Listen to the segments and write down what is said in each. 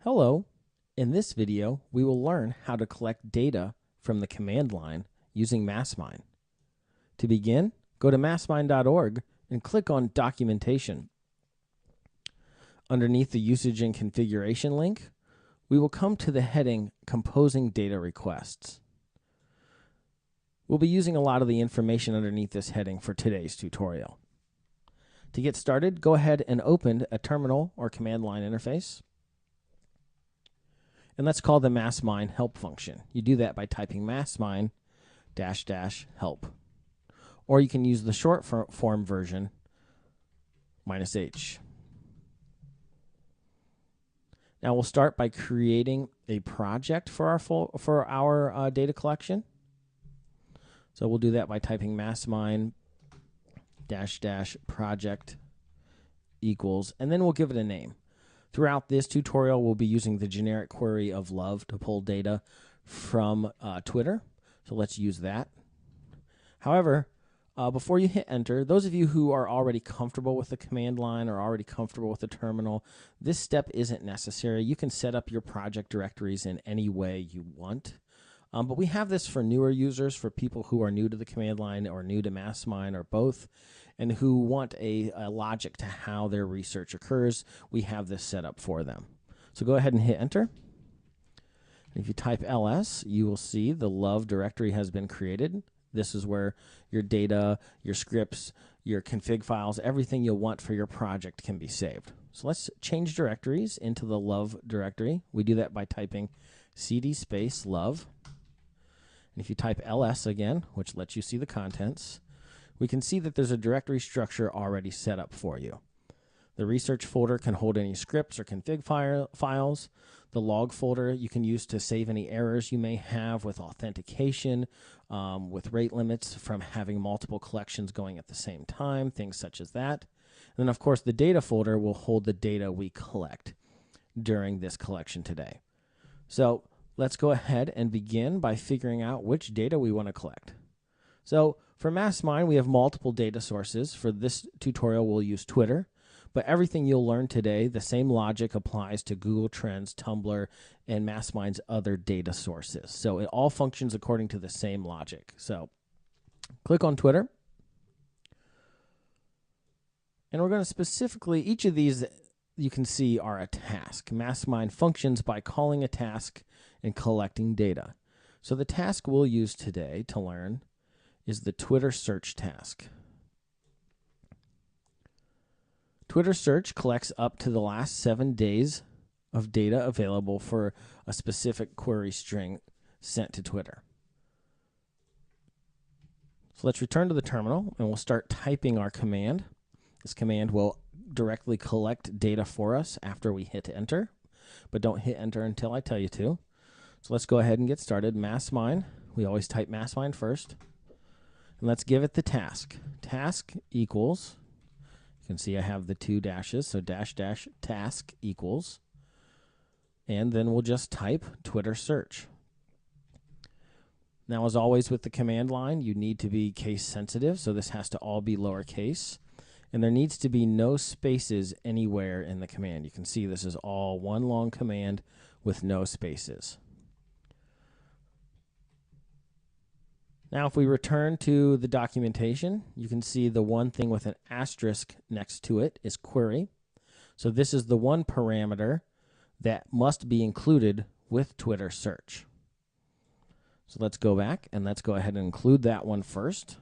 Hello. In this video, we will learn how to collect data from the command line using MassMine. To begin, go to massmine.org and click on Documentation. Underneath the Usage and Configuration link, we will come to the heading Composing Data Requests. We'll be using a lot of the information underneath this heading for today's tutorial. To get started, go ahead and open a terminal or command line interface. And let's call the MassMine help function. You do that by typing massmine --help. Or you can use the short form version, -h. Now we'll start by creating a project for our data collection. So we'll do that by typing massmine --project equals, and then we'll give it a name. Throughout this tutorial, we'll be using the generic query of love to pull data from Twitter. So let's use that. However, before you hit enter, those of you who are already comfortable with the command line or already comfortable with the terminal, this step isn't necessary. You can set up your project directories in any way you want. But we have this for newer users, for people who are new to the command line or new to MassMine or both, and who want a logic to how their research occurs. We have this set up for them. So go ahead and hit enter. If you type ls, you will see the love directory has been created. This is where your data, your scripts, your config files, everything you'll want for your project can be saved. So let's change directories into the love directory. We do that by typing cd space love. And if you type ls again, which lets you see the contents, we can see that there's a directory structure already set up for you. The research folder can hold any scripts or config files. The log folder you can use to save any errors you may have with authentication, with rate limits from having multiple collections going at the same time, things such as that. And then, of course, the data folder will hold the data we collect during this collection today. So let's go ahead and begin by figuring out which data we want to collect. So for MassMine, we have multiple data sources. For this tutorial, we'll use Twitter. But everything you'll learn today, the same logic applies to Google Trends, Tumblr, and MassMine's other data sources. So it all functions according to the same logic. So click on Twitter. And we're going to specifically, each of these you can see are a task. MassMine functions by calling a task and collecting data. So the task we'll use today to learn is the Twitter search task. Twitter search collects up to the last 7 days of data available for a specific query string sent to Twitter. So let's return to the terminal and we'll start typing our command. This command will directly collect data for us after we hit enter, but don't hit enter until I tell you to. So let's go ahead and get started. MassMine, we always type MassMine first. And let's give it the task. Task equals, you can see I have the 2 dashes, so -- task equals. And then we'll just type Twitter search. Now, as always with the command line, you need to be case sensitive, so this has to all be lowercase. And there needs to be no spaces anywhere in the command. You can see this is all one long command with no spaces. Now, if we return to the documentation, you can see the one thing with an asterisk next to it is query. So this is the one parameter that must be included with Twitter search. So let's go back and let's go ahead and include that one first.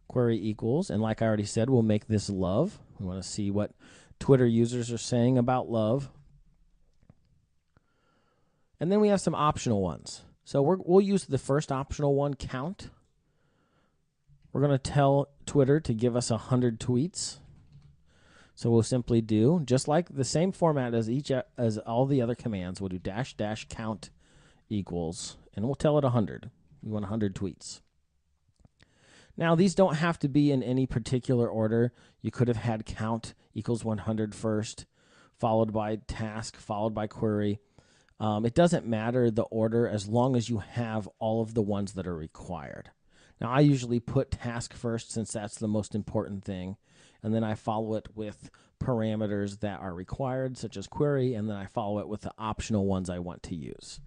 Query equals, and like I already said, we'll make this love. We want to see what Twitter users are saying about love. And then we have some optional ones. So we'll use the first optional one, count. We're going to tell Twitter to give us 100 tweets. So we'll simply do, just like the same format as all the other commands, we'll do -- count equals, and we'll tell it 100. We want 100 tweets. Now, these don't have to be in any particular order. You could have had count equals 100 first, followed by task, followed by query. It doesn't matter the order as long as you have all of the ones that are required. Now, I usually put task first since that's the most important thing, and then I follow it with parameters that are required, such as query, and then I follow it with the optional ones I want to use.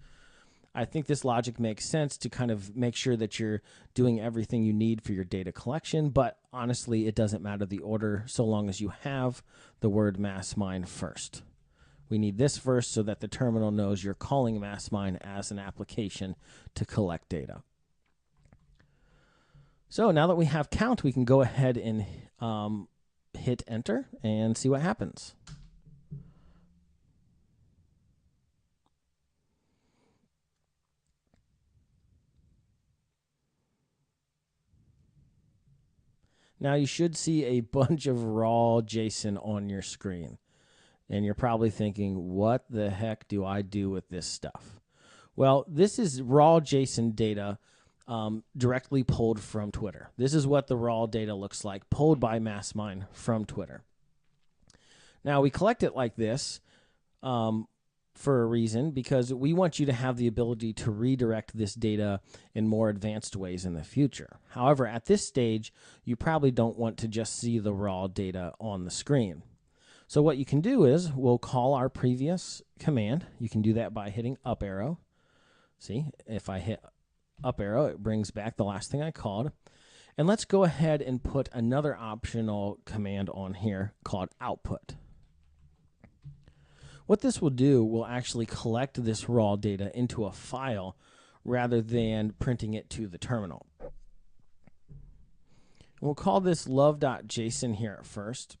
I think this logic makes sense to kind of make sure that you're doing everything you need for your data collection, but honestly, it doesn't matter the order so long as you have the word MassMine first. We need this first so that the terminal knows you're calling MassMine as an application to collect data. So now that we have count, we can go ahead and hit enter and see what happens. Now you should see a bunch of raw JSON on your screen. And you're probably thinking, what the heck do I do with this stuff? Well, this is raw JSON data directly pulled from Twitter. This is what the raw data looks like, pulled by MassMine from Twitter. Now, we collect it like this for a reason, because we want you to have the ability to redirect this data in more advanced ways in the future. However, at this stage, you probably don't want to just see the raw data on the screen. So what you can do is we'll call our previous command. You can do that by hitting up arrow. See, if I hit up arrow, it brings back the last thing I called. And let's go ahead and put another optional command on here called output. What this will do will actually collect this raw data into a file rather than printing it to the terminal. We'll call this love.json here at first.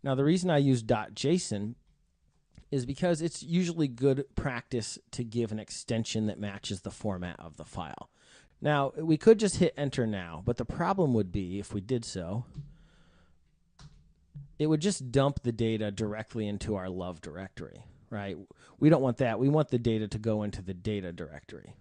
Now, the reason I use .json is because it's usually good practice to give an extension that matches the format of the file. Now, we could just hit enter now, but the problem would be, if we did so, it would just dump the data directly into our love directory, right? We don't want that. We want the data to go into the data directory.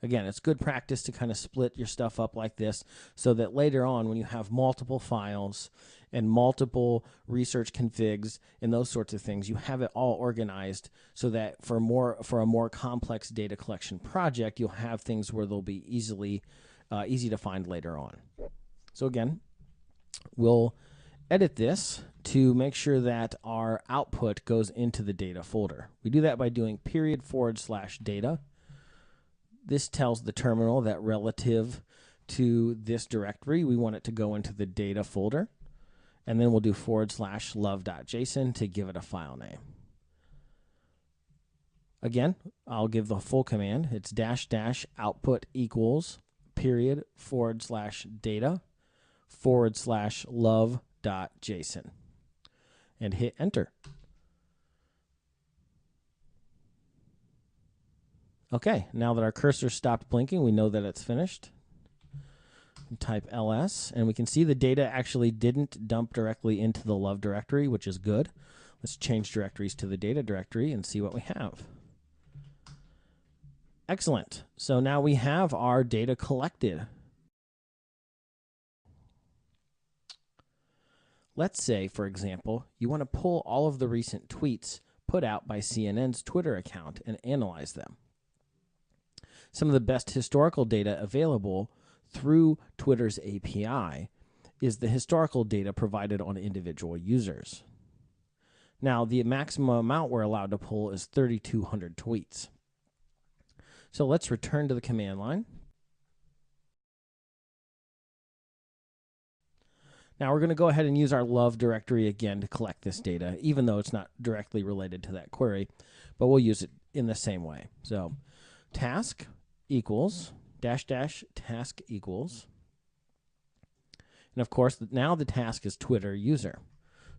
Again, it's good practice to kind of split your stuff up like this so that later on when you have multiple files and multiple research configs and those sorts of things, you have it all organized so that for a more complex data collection project, you'll have things where they'll be easy to find later on. So again, we'll edit this to make sure that our output goes into the data folder. We do that by doing /data. This tells the terminal that relative to this directory, we want it to go into the data folder. And then we'll do /love.json to give it a file name. Again, I'll give the full command. It's --output equals /data /love.json and hit enter. Okay, now that our cursor stopped blinking, we know that it's finished. Type ls, and we can see the data actually didn't dump directly into the love directory, which is good. Let's change directories to the data directory and see what we have. Excellent. So now we have our data collected. Let's say, for example, you want to pull all of the recent tweets put out by CNN's Twitter account and analyze them. Some of the best historical data available through Twitter's API is the historical data provided on individual users. Now, the maximum amount we're allowed to pull is 3,200 tweets. So let's return to the command line. Now we're going to go ahead and use our love directory again to collect this data, even though it's not directly related to that query, but we'll use it in the same way. So task equals --task equals, and of course now the task is Twitter user,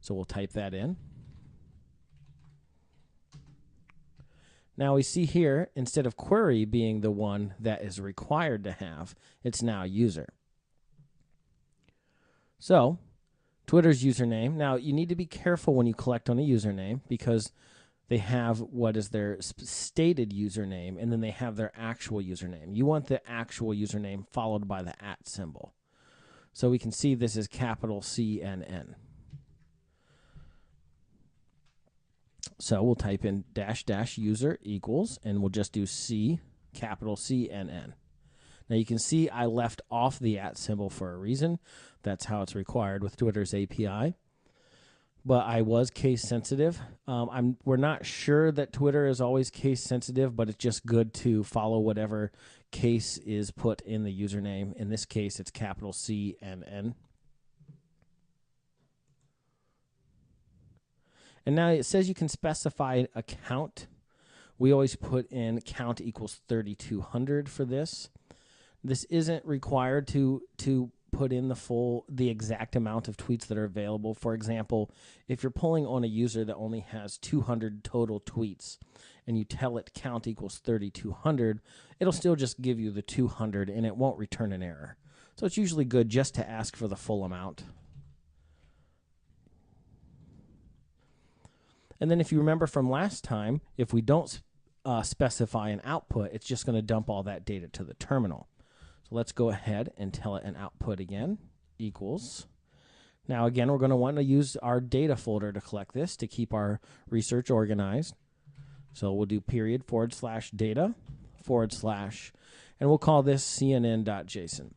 so we'll type that in. Now we see here, instead of query being the one that is required to have, it's now user. So Twitter's username. Now you need to be careful when you collect on a username because they have what is their stated username, and then they have their actual username. You want the actual username followed by the @ symbol. So we can see this is capital CNN. So we'll type in --user equals, and we'll just do capital CNN. Now you can see I left off the @ symbol for a reason. That's how it's required with Twitter's API. But I was case sensitive. We're not sure that Twitter is always case sensitive, but it's just good to follow whatever case is put in the username. In this case, it's capital CNN. And now it says you can specify a count. We always put in count equals 3,200 for this. This isn't required to put in the exact amount of tweets that are available. For example, if you're pulling on a user that only has 200 total tweets and you tell it count equals 3,200, it'll still just give you the 200 and it won't return an error. So it's usually good just to ask for the full amount. And then if you remember from last time, if we don't specify an output, it's just going to dump all that data to the terminal. So let's go ahead and tell it an output again, equals. Now again, we're going to want to use our data folder to collect this to keep our research organized. So we'll do period / data / and we'll call this cnn.json.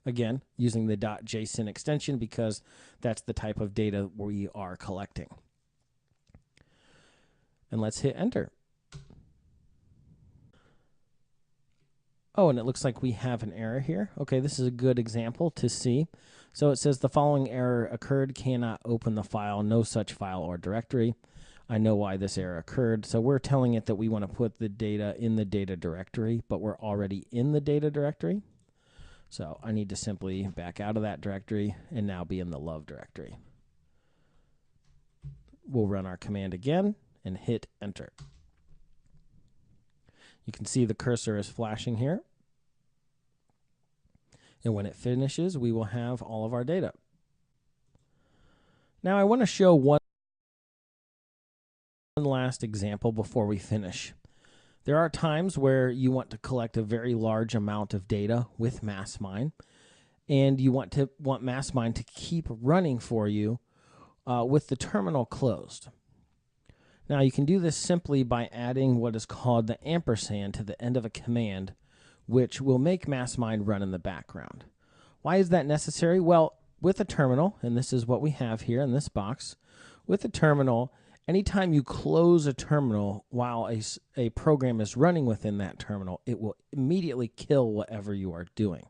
Again, using the .json extension because that's the type of data we are collecting. And let's hit enter. Oh, and it looks like we have an error here. Okay, this is a good example to see. So it says the following error occurred, cannot open the file, no such file or directory. I know why this error occurred. So we're telling it that we want to put the data in the data directory, but we're already in the data directory. So I need to simply back out of that directory and now be in the love directory. We'll run our command again and hit enter. You can see the cursor is flashing here. And when it finishes, we will have all of our data. Now I want to show one last example before we finish. There are times where you want to collect a very large amount of data with MassMine, and you want MassMine to keep running for you with the terminal closed. Now you can do this simply by adding what is called the ampersand to the end of a command, which will make MassMine run in the background. Why is that necessary? Well, with a terminal, and this is what we have here in this box, with a terminal, anytime you close a terminal while a program is running within that terminal, it will immediately kill whatever you are doing.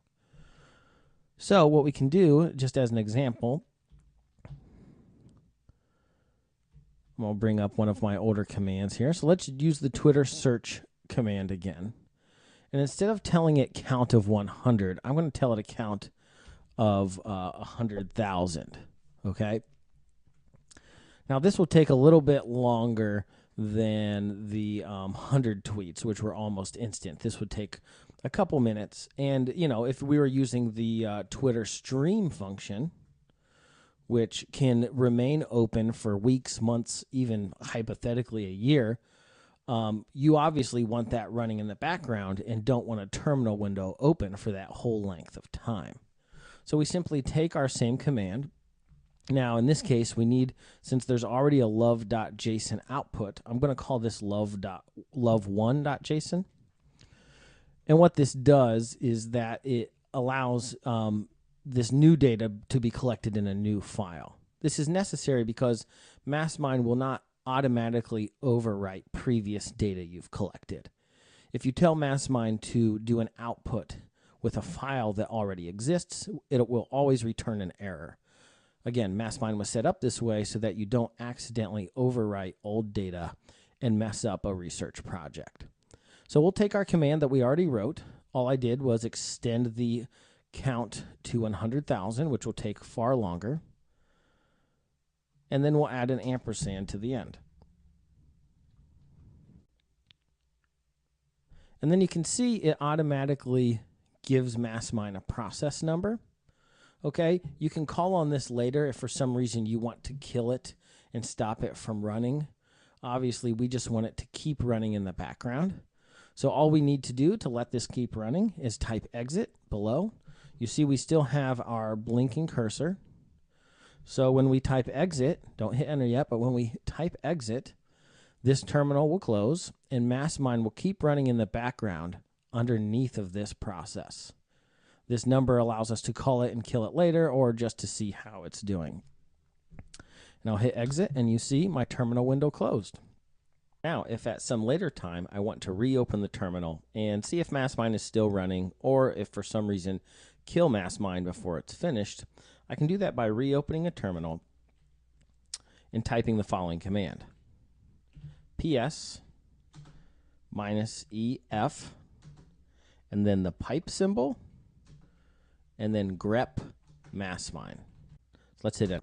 So what we can do, just as an example, I'll bring up one of my older commands here. So let's use the Twitter search command again. And instead of telling it count of 100, I'm going to tell it a count of 100,000. Okay? Now this will take a little bit longer than the 100 tweets, which were almost instant. This would take a couple minutes. And, you know, if we were using the Twitter stream function, which can remain open for weeks, months, even hypothetically a year, you obviously want that running in the background and don't want a terminal window open for that whole length of time. So we simply take our same command. Now, in this case, we need, since there's already a love.json output, I'm going to call this love1.json. And what this does is that it allows this new data to be collected in a new file. This is necessary because MassMine will not automatically overwrite previous data you've collected. If you tell MassMine to do an output with a file that already exists, it will always return an error. Again, MassMine was set up this way so that you don't accidentally overwrite old data and mess up a research project. So we'll take our command that we already wrote. All I did was extend the count to 100,000, which will take far longer. And then we'll add an ampersand to the end. And then you can see it automatically gives MassMine a process number. Okay, you can call on this later if for some reason you want to kill it and stop it from running. Obviously, we just want it to keep running in the background. So all we need to do to let this keep running is type exit below. You see we still have our blinking cursor. So when we type exit, don't hit enter yet, but when we type exit, this terminal will close and MassMine will keep running in the background underneath of this process. This number allows us to call it and kill it later, or just to see how it's doing. And I'll hit exit, and you see my terminal window closed. Now, if at some later time I want to reopen the terminal and see if MassMine is still running, or if for some reason kill MassMine before it's finished, I can do that by reopening a terminal and typing the following command: ps -ef, and then the pipe symbol, and then grep MassMine. So let's hit it.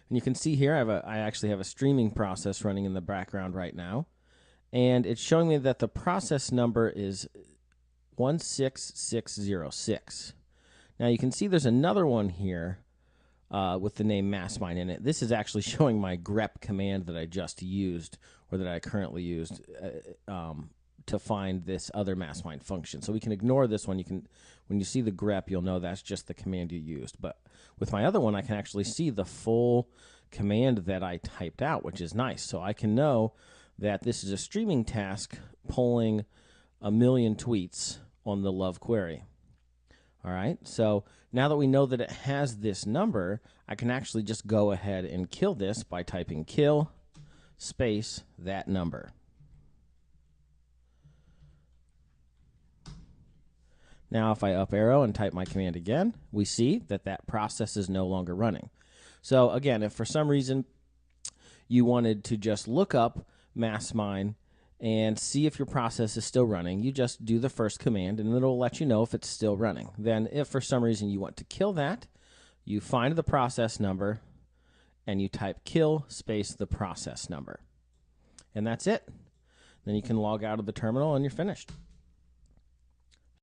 And you can see here I actually have a streaming process running in the background right now. And it's showing me that the process number is 16606. Now you can see there's another one here with the name MassMine in it. This is actually showing my grep command that I just used, or that I currently used to find this other MassMine function. So we can ignore this one. When you see the grep, you'll know that's just the command you used. But with my other one, I can actually see the full command that I typed out, which is nice. So I can know that this is a streaming task pulling 1,000,000 tweets on the love query. All right, so now that we know that it has this number, I can actually just go ahead and kill this by typing kill space that number. Now if I up arrow and type my command again, we see that that process is no longer running. So again, if for some reason you wanted to just look up MassMine and see if your process is still running, you just do the first command and it'll let you know if it's still running. Then if for some reason you want to kill that, you find the process number and you type kill space the process number. And that's it. Then you can log out of the terminal and you're finished.